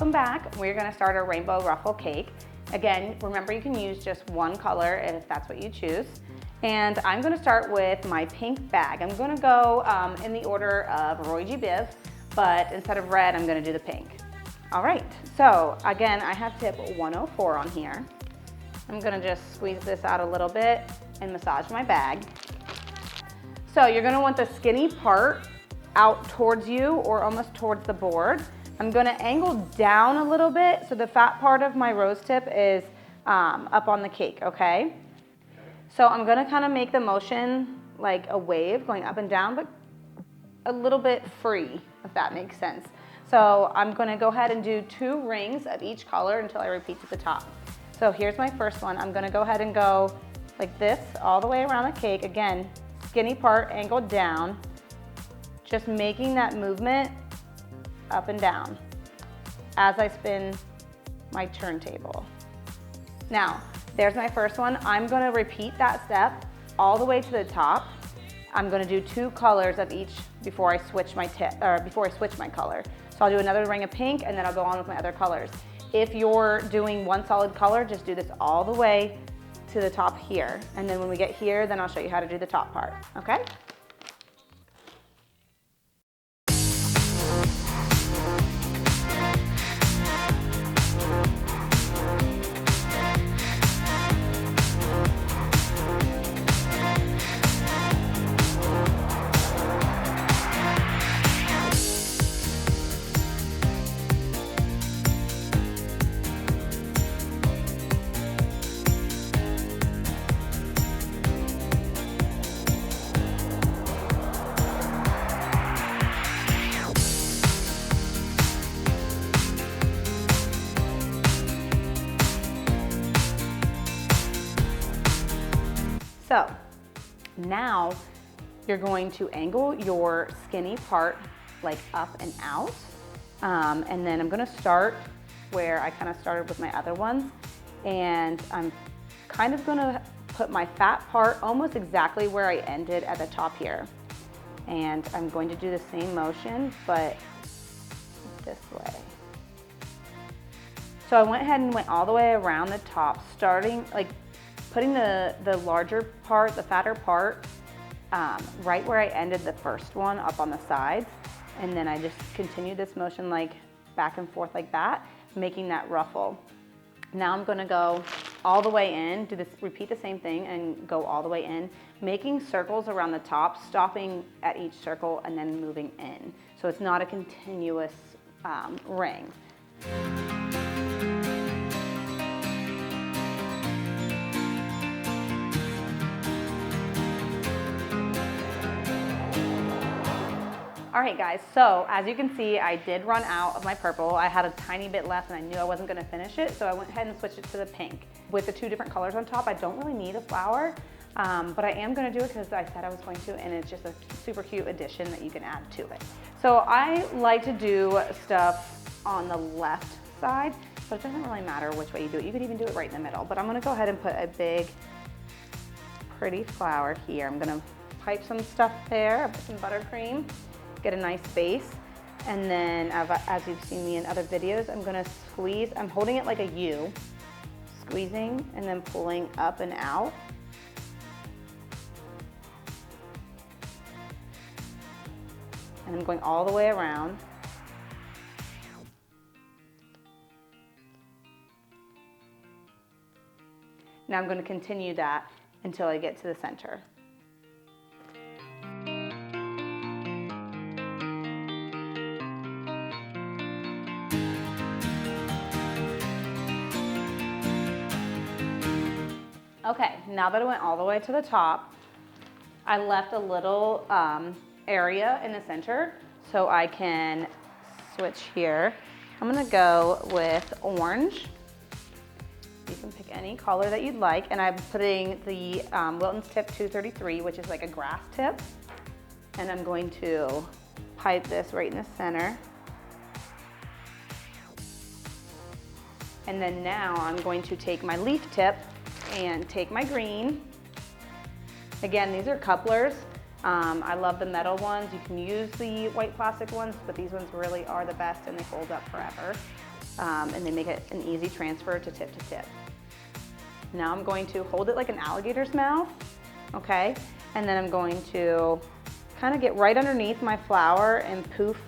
Welcome back. We're gonna start our rainbow ruffle cake. Again, remember you can use just one color if that's what you choose. And I'm gonna start with my pink bag. I'm gonna go in the order of Roy G. Biv, but instead of red, I'm gonna do the pink. All right, so again, I have tip 104 on here. I'm gonna just squeeze this out a little bit and massage my bag. So you're gonna want the skinny part out towards you or almost towards the board. I'm gonna angle down a little bit so the fat part of my rose tip is up on the cake, okay? So I'm gonna kind of make the motion like a wave going up and down, but a little bit free, if that makes sense. So I'm gonna go ahead and do 2 rings of each color until I repeat to the top. So here's my first one. I'm gonna go ahead and go like this all the way around the cake. Again, skinny part angled down, just making that movement up and down as I spin my turntable. Now, there's my first one. I'm gonna repeat that step all the way to the top. I'm gonna do 2 colors of each before I switch my color. So I'll do another ring of pink and then I'll go on with my other colors. If you're doing one solid color, just do this all the way to the top here. And then when we get here, then I'll show you how to do the top part, okay? So now you're going to angle your skinny part like up and out. And then I'm gonna start where I kind of started with my other ones. And I'm kind of gonna put my fat part almost exactly where I ended at the top here. And I'm going to do the same motion, but this way. So I went ahead and went all the way around the top, starting like putting the larger part, the fatter part, right where I ended the first one up on the sides. And then I just continue this motion like back and forth like that, making that ruffle. Now I'm gonna go all the way in, repeat the same thing and go all the way in, making circles around the top, stopping at each circle and then moving in. So it's not a continuous ring. All right guys, so as you can see, I did run out of my purple. I had a tiny bit left and I knew I wasn't gonna finish it, so I went ahead and switched it to the pink. With the 2 different colors on top, I don't really need a flower, but I am gonna do it because I said I was going to, and it's just a super cute addition that you can add to it. So I like to do stuff on the left side, but it doesn't really matter which way you do it. You could even do it right in the middle, but I'm gonna go ahead and put a big, pretty flower here. I'm gonna pipe some stuff there, put some buttercream, get a nice base, and then as you've seen me in other videos, I'm gonna squeeze. I'm holding it like a U, squeezing and then pulling up and out. And I'm going all the way around. Now I'm gonna continue that until I get to the center. Okay, now that I went all the way to the top, I left a little area in the center so I can switch here. I'm gonna go with orange. You can pick any color that you'd like, and I'm putting the Wilton's tip 233, which is like a grass tip, and I'm going to pipe this right in the center. And then now I'm going to take my leaf tip and take my green. Again, these are couplers. I love the metal ones. You can use the white plastic ones, but these ones really are the best and they hold up forever. and they make it an easy transfer to tip to tip. Now I'm going to hold it like an alligator's mouth, okay? And then I'm going to kind of get right underneath my flower and poof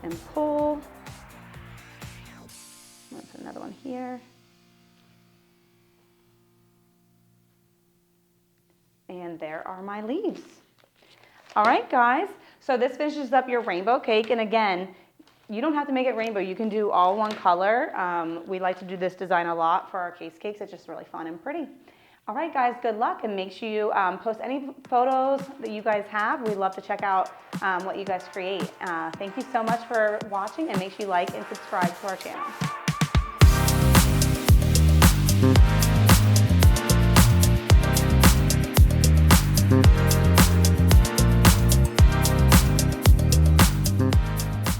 and pull. Let's put another one here. And there are my leaves. All right, guys, so this finishes up your rainbow cake. And again, you don't have to make it rainbow. You can do all one color. We like to do this design a lot for our case cakes. It's just really fun and pretty. All right, guys, good luck, and make sure you post any photos that you guys have. We'd love to check out what you guys create. Thank you so much for watching, and make sure you like and subscribe to our channel.